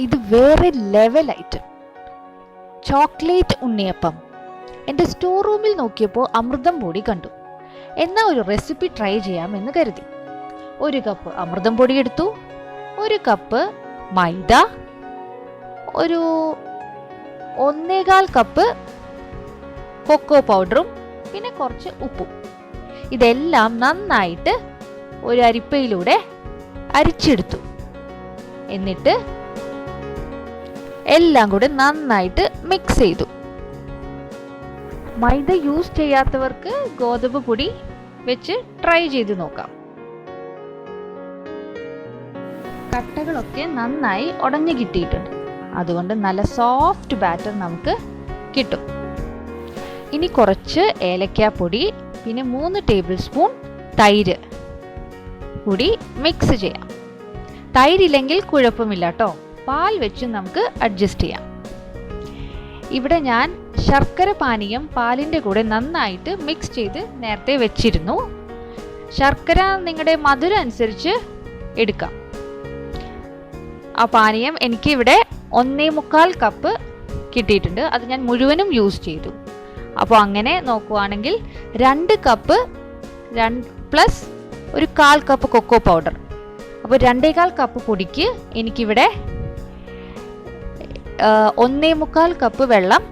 ഇത് വേറെ level item, chocolate ഉണ്ണിയപ്പം. എൻ്റെ സ്റ്റോർ റൂമിൽ നോക്കിയപ്പോൾ അമൃതം പൊടി കണ്ടു. എന്നാൽ ഒരു റെസിപ്പി ട്രൈ ചെയ്യാമെന്ന് കരുതി. 1 കപ്പ് അമൃതം പൊടി എടുത്തു, 1 കപ്പ് മൈദ, ഒരു 1.25 കപ്പ് കൊക്കോ പൗഡറും പിന്നെ കുറച്ച് ഉപ്പും. ഇതെല്ലാം നന്നായിട്ട് ഒരു അരിപ്പയിലൂടെ അരിച്ചെടുത്തു. എന്നിട്ട് എല്ലാം കൂടെ നന്നായിട്ട് മിക്സ് ചെയ്തു. മൈദ യൂസ് ചെയ്യാത്തവർക്ക് ഗോതമ്പ് പൊടി വെച്ച് ട്രൈ ചെയ്ത് നോക്കാം. കട്ടകളൊക്കെ നന്നായി ഉടഞ്ഞു കിട്ടിയിട്ടുണ്ട്. അതുകൊണ്ട് നല്ല സോഫ്റ്റ് ബാറ്റർ നമുക്ക് കിട്ടും. ഇനി കുറച്ച് ഏലക്കാപ്പൊടി പിന്നെ 3 ടേബിൾ സ്പൂൺ തൈര് കൂടി മിക്സ് ചെയ്യാം. തൈരില്ലെങ്കിൽ കുഴപ്പമില്ല കേട്ടോ, പാൽ വെച്ച് നമുക്ക് അഡ്ജസ്റ്റ് ചെയ്യാം. ഇവിടെ ഞാൻ ശർക്കര പാനീയം പാലിൻ്റെ കൂടെ നന്നായിട്ട് മിക്സ് ചെയ്ത് നേരത്തെ വെച്ചിരുന്നു. ശർക്കര നിങ്ങളുടെ മധുരം അനുസരിച്ച് എടുക്കാം. ആ പാനീയം എനിക്ക് ഇവിടെ 1.25 കപ്പ് കിട്ടിയിട്ടുണ്ട്. അത് ഞാൻ മുഴുവനും യൂസ് ചെയ്തു. അപ്പോൾ അങ്ങനെ നോക്കുവാണെങ്കിൽ 2 കപ്പ് പ്ലസ് ഒരു 1/4 കപ്പ് കൊക്കോ പൗഡർ. അപ്പോൾ 2.25 കപ്പ് പൊടിക്ക് എനിക്കിവിടെ 1.25 കപ്പ് വെള്ളം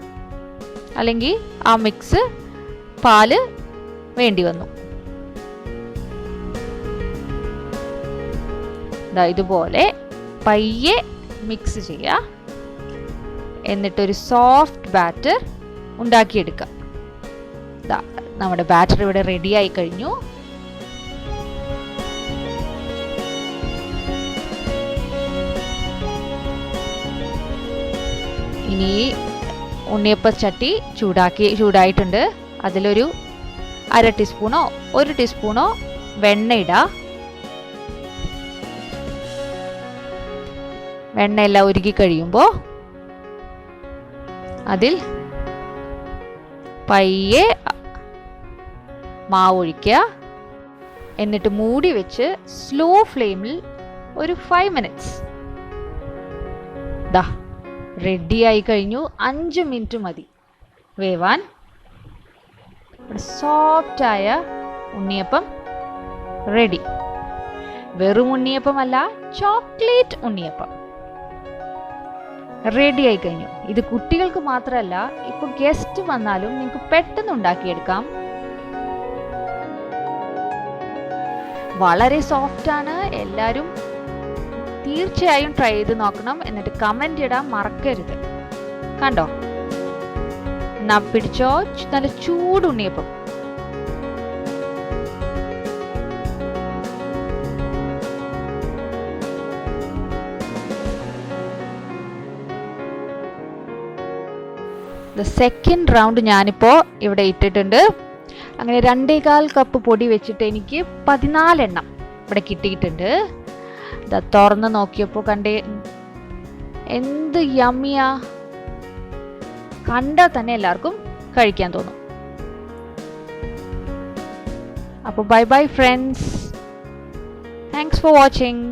അല്ലെങ്കിൽ ആ മിക്സ് പാല് വേണ്ടി വന്നു. ഇതുപോലെ പയ്യെ മിക്സ് ചെയ്യുക. എന്നിട്ടൊരു സോഫ്റ്റ് ബാറ്റർ ഉണ്ടാക്കിയെടുക്കാം. നമ്മുടെ ബാറ്റർ ഇവിടെ റെഡി ആയി കഴിഞ്ഞു. ഇനി ഉണ്ണിയപ്പച്ചട്ടി ചൂടായിട്ടുണ്ട്. അതിലൊരു 1/2 ടീസ്പൂണോ 1 ടീസ്പൂണോ വെണ്ണ ഇടാം. വെണ്ണ എല്ലാം ഉരുകി കഴിയുമ്പോൾ അതിൽ പയ്യെ മാവ് ഒഴിക്കുക. എന്നിട്ട് മൂടി വെച്ച് സ്ലോ ഫ്ലെയിമിൽ ഒരു 5 മിനിറ്റ്സ്. റെഡി ആയി കഴിഞ്ഞു. 5 മിനിറ്റ് മതി വേവാൻ. സോഫ്റ്റായ ഉണ്ണിയപ്പം റെഡി. വെറും ഉണ്ണിയപ്പമല്ല, ചോക്ലേറ്റ് ഉണ്ണിയപ്പം റെഡി ആയി കഴിഞ്ഞു. ഇത് കുട്ടികൾക്ക് മാത്രമല്ല, ഇപ്പോൾ ഗസ്റ്റ് വന്നാലും നിങ്ങൾക്ക് പെട്ടെന്ന് ഉണ്ടാക്കിയെടുക്കാം. വളരെ സോഫ്റ്റാണ്. എല്ലാവരും തീർച്ചയായും ട്രൈ ചെയ്ത് നോക്കണം. എന്നിട്ട് കമന്റ് ഇടാൻ മറക്കരുത്. കണ്ടോ, എന്നാ പിടിച്ചോ, നല്ല ചൂട് ഉണ്ണിയപ്പം. സെക്കൻഡ് റൗണ്ട് ഞാനിപ്പോൾ ഇവിടെ ഇട്ടിട്ടുണ്ട്. അങ്ങനെ 2.25 കപ്പ് പൊടി വെച്ചിട്ട് എനിക്ക് 14 എണ്ണം ഇവിടെ കിട്ടിയിട്ടുണ്ട്. തുറന്ന് നോക്കിയപ്പോൾ കണ്ടേ എന്ത് യമ്മിയാ. കണ്ടാൽ തന്നെ എല്ലാവർക്കും കഴിക്കാൻ തോന്നും. അപ്പോൾ bye bye friends. Thanks for watching.